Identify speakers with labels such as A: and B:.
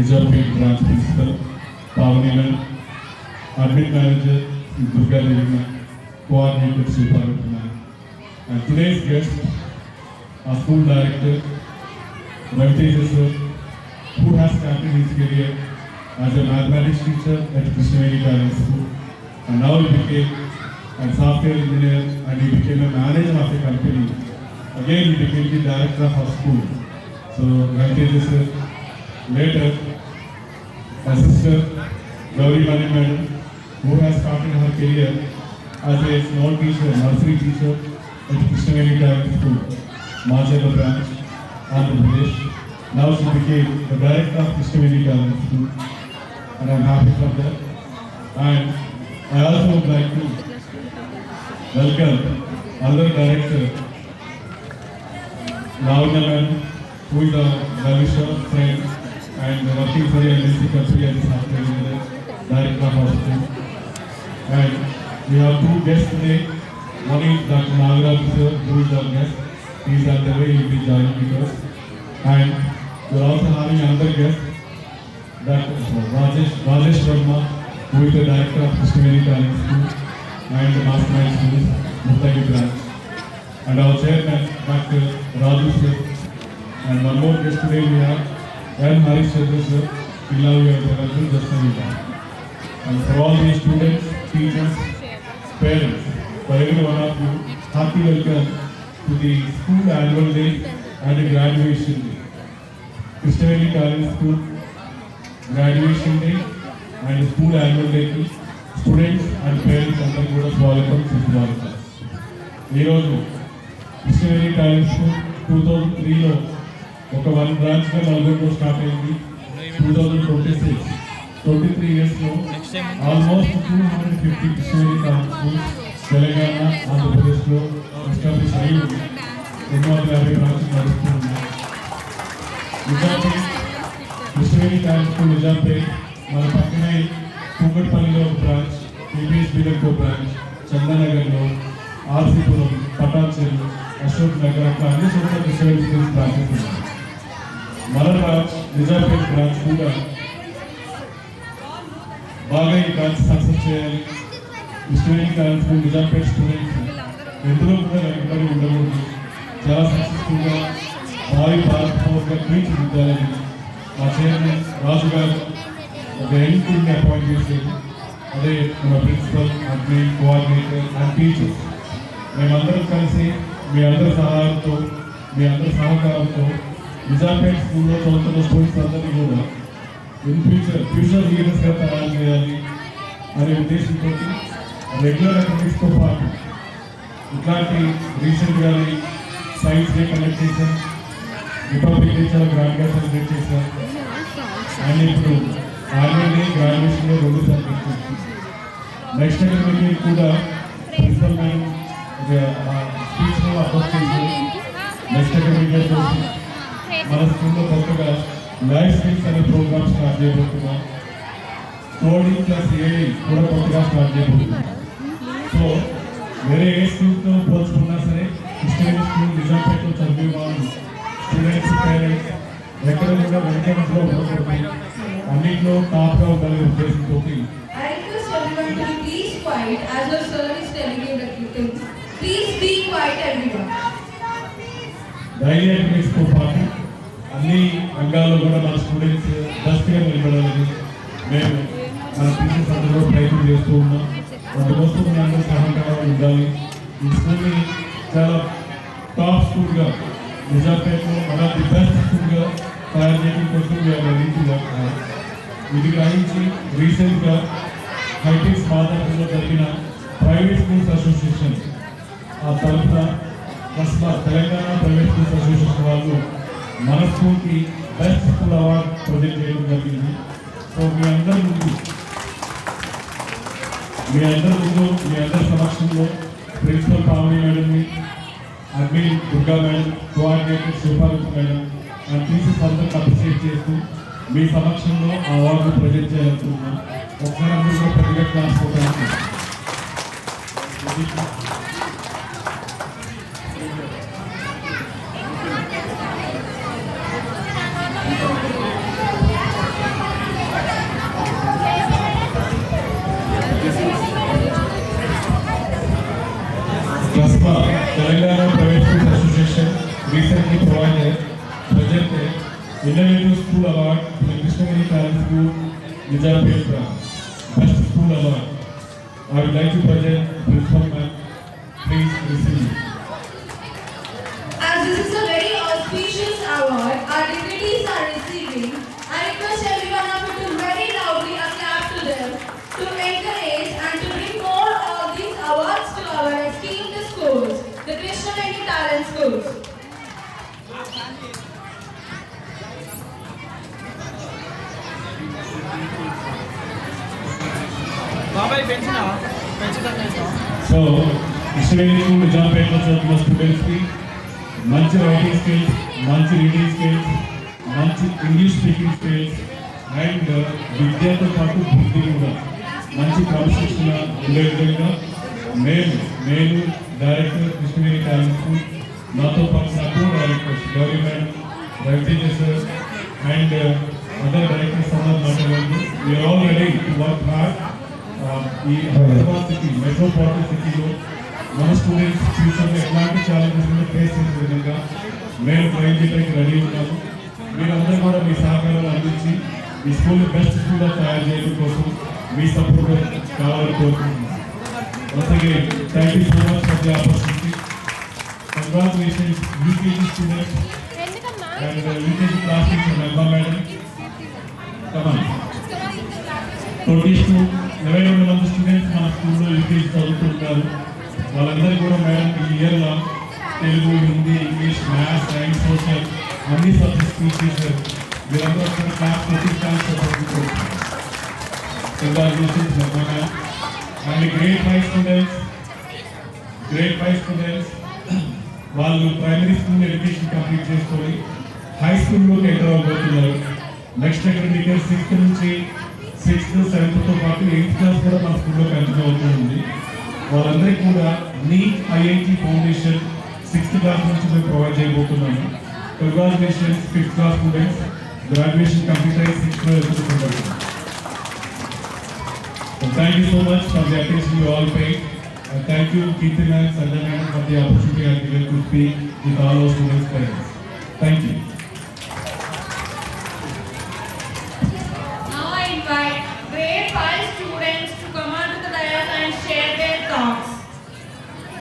A: Nizamapet branch principal, Pavani, admin manager, Durga Devi, coordinator, Suparvati, and today's guest, our school director, Raviteja sir, who has started his career as a mathematics teacher at Krishnaveni Talent School, and now he became a software engineer and he became a manager of a company. Again, he became the director of our school. So, Raviteja sir, later, my sister, Gauri Mani madam, who has started her career as a small teacher, nursery teacher at Krishnaveni Talent School, Majala branch, Andhra Pradesh. Now she became the director of Krishnaveni Talent School, and I'm happy for that. And I also would like to welcome other director, Lavanya madam, who is a well-wisher friend and working for the MNC company as a software engineer, director of our school. And we have two guests today. One is Dr. Nagaraj sir, who is our guest. He is on the way, he will be joining with us. And we are also having another guest, Dr. Rajesh Verma, who is the director of Krishnaveni Talent School and the Mastermind Schools, Muttagi branch. And our chairman, Dr. Raju sir. And one more guest today we have N. Harish Chandra sir. We love your presence just a minute. And for all these students, teachers, parents, for every one of you, happy welcome to the school annual day and the graduation day. Krishnaveni Talent School graduation day and the school annual day ki students and parents అందరూ కూడా స్వాగతం సుస్వాగతం. ఈరోజు Krishnaveni Talent School 2003లో ఒక one branch గా నల్గొండలో start అయింది. 23 years లో almost 250 Krishnaveni Talent Schools Telangana, Andhra Pradesh లో ఎస్టాబ్లిష్ అయ్యి 250 బ్రాంచ్లు నడుస్తూ ఉన్నాయి. Nizampet Krishnaveni Talent School Nizampet, మన పక్కనే కుంగట్పల్లిలో ఒక బ్రాంచ్, కేపీఎస్బీలో బ్రాంచ్, చందానగర్లో, ఆర్సీపురం, పటాన్చెరు, అశోక్ నగర్, అట్లా అన్ని చోట్ల Krishnaveni Schools బ్రాంచెస్ ఉన్నాయి. మన బ్రాంచ్ నిజాంపేట్ బ్రాంచ్ కూడా బాగా ఈ బ్రాంచ్ సక్సెస్ చేయాలి. Krishnaveni Talent School Nizampet students ఎందులో కూడా వెనకబడి ఉండకూడదు, చాలా సక్సెస్ఫుల్గా భావి భారతదేశంగా తీర్చిదిద్దాలని మా చైర్మన్ రాజు గారు ఒక ఎన్టీని అపాయింట్ చేసేది. అదే మన principal, admin, coordinator and teachers మేమందరం కలిసి మీ అందరి సహాయంతో, మీ అందరి సహకారంతో నిజాంపేట్ స్కూల్లో చదువుతున్న స్టూడెంట్స్ అందరినీ కూడా ఇన్ ఫ్యూచర్ లీడర్స్గా తయారు చేయాలి అనే ఉద్దేశంతో రెగ్యులర్ అకాడమిక్స్తో పాటు ఇట్లాంటి రీసెంట్గా సైన్స్ డే కండక్ట్ చేశాం, రిపబ్లిక్ డే చాలా గ్రాండ్గా సెలబ్రేట్ చేశాం. అండ్ ఇప్పుడు annual day, graduation day 2 celebrate చేస్తాం. నెక్స్ట్ అకాడమిక్ కూడా ప్రిన్సిపల్ మేడం స్పీచ్లో అపోజ్ చేసి నెక్స్ట్ అకాడమిక్ డే కోసం మన స్కూల్లో కొత్తగా లైఫ్ స్కిల్స్ అనే ప్రోగ్రామ్ స్టార్ట్ చేయబోతున్నాం. కోడింగ్ ప్లస్ ఏఐ కూడా కొత్తగా స్టార్ట్ చేయబోతున్నాం. సో వేరే ఏ స్కూల్తో పోల్చుకున్నా సరే Krishnaveni School నిజాంపేటలో చదివే వాళ్ళు స్టూడెంట్స్, పేరెంట్స్ ఎక్కడ కూడా వెనకంలో ఉండకూడదు, అన్నింటిలో టాప్గా ఉండాలనే ఉద్దేశంతో డైలీ అకాడమిక్స్తో పాటు అన్ని రంగాల్లో కూడా మన స్టూడెంట్స్ బెస్ట్గా నిలబడాలని మేము మన టీచర్స్ అందరూ ప్రయత్నం చేస్తూ ఉన్నాం. అందుకోసం మీ అందరూ సహకారం ఉండాలి. ఈ స్కూల్ని చాలా టాప్ స్కూల్గా నిజాంపేటలో మన ది బెస్ట్ స్కూల్గా తయారు చేయడం కోసం ఇది గ్రహించి రీసెంట్గా హైటెక్స్ మాదాపూర్లో జరిగిన ప్రైవేట్ స్కూల్స్ అసోసియేషన్ ఆ తరఫున తెలంగాణ ప్రైవేట్ స్కూల్స్ అసోసియేషన్ వాళ్ళు మన స్కూల్కి బెస్ట్ స్కూల్ అవార్డు ప్రొజెక్ట్ చేయడం జరిగింది. సో మీ అందరి ముందు మీ అందరి సమక్షంలో ప్రిన్సిపల్ పావని మేడంని, admin Durga madam, coordinator Suparathi madam and teachers అందరికీ అప్రిషియేట్ చేస్తూ మీ సమక్షంలో ఆ అవార్డు ప్రజెంట్ చేయాలనుకుంటున్నాం. ఒకసారి అందరూ కూడా పెద్దగా క్లాస్ పోతాను. recently provided Innovative School Award to the Krishnagiri Talent School, Vijayapeta. Best School Award. I would like to present Principal Ma'am. Please receive it.
B: As this is a very auspicious award, our dignitaries are receiving. I request every one of you to very loudly clap to them to encourage and to bring more of these awards to our esteemed schools, the Krishnagiri Talent Schools.
A: So, Krishnagiri School Vijayapeta చదువుతున్న స్టూడెంట్స్కి మంచి writing skills, మంచి reading skills, మంచి English speaking skills and విద్యతో పాటు బుద్ధి కూడా మంచి క్రమశిక్షణ ఉండే విధంగా నేను డైరెక్టర్ కృష్ణగిరి టాలెంట్ స్కూల్, నాతో పాటు నా co directors Gauri madam, Raviteja sir and other directors అందరూ మాట్లాడారు. We are all ready to work hard. ఈ హైదరాబాద్ సిటీ మెట్రోపాలిటన్ సిటీలో మన స్టూడెంట్స్ ఫ్యూచర్లో ఎలాంటి ఛాలెంజెస్ ఫేస్ చేసే విధంగా మేము ట్రై చేయడానికి రెడీ ఉన్నాము. మీరందరూ కూడా మీ సహకారాలు అందించి ఈ స్కూల్ని బెస్ట్ స్కూల్గా తయారు చేయడం కోసం మీ సపోర్ట్ కావాలని కోరుకుంటున్నాను. Once again, thank you so much for the opportunity. Congratulations, UKG students and UKG class teacher Nagma madam. Come on. 22 మంది స్టూడెంట్స్ మన స్కూల్లో యూకేజీ చదువుతుంటారు. వాళ్ళందరూ కూడా మేడం ఈ ఇయర్లో Telugu, Hindi, English, maths, science, social అన్ని సబ్జెక్ట్స్ టీచ్ చేశారు. వీరందరూ ఒకసారి class class congratulations Nagma. And grade 5 students వాళ్ళు ప్రైమరీ స్కూల్ ఎడ్యుకేషన్ కంప్లీట్ చేసుకొని హై స్కూల్లోకి ఎంటర్ అవ్వబోతున్నారు. నెక్స్ట్ అకాడమిక్ ఇయర్ 6th నుంచి 6th, 7th పాటు 8th క్లాస్ కూడా మన స్కూల్లో కంటిన్యూ అవుతుంది. వాళ్ళందరికీ కూడా NEET IIT foundation 6th class నుంచి మేము ప్రొవైడ్ చేయబోతున్నాము. Congratulations 5th class students, graduation complete అయ్యి 6th లో వెళ్తున్నారు. Thank you so much for the attention you all paid. Thank you, Keerthi ma'am, Sanjay ma'am, for the opportunity I given to speak with all our students' parents. Thank you.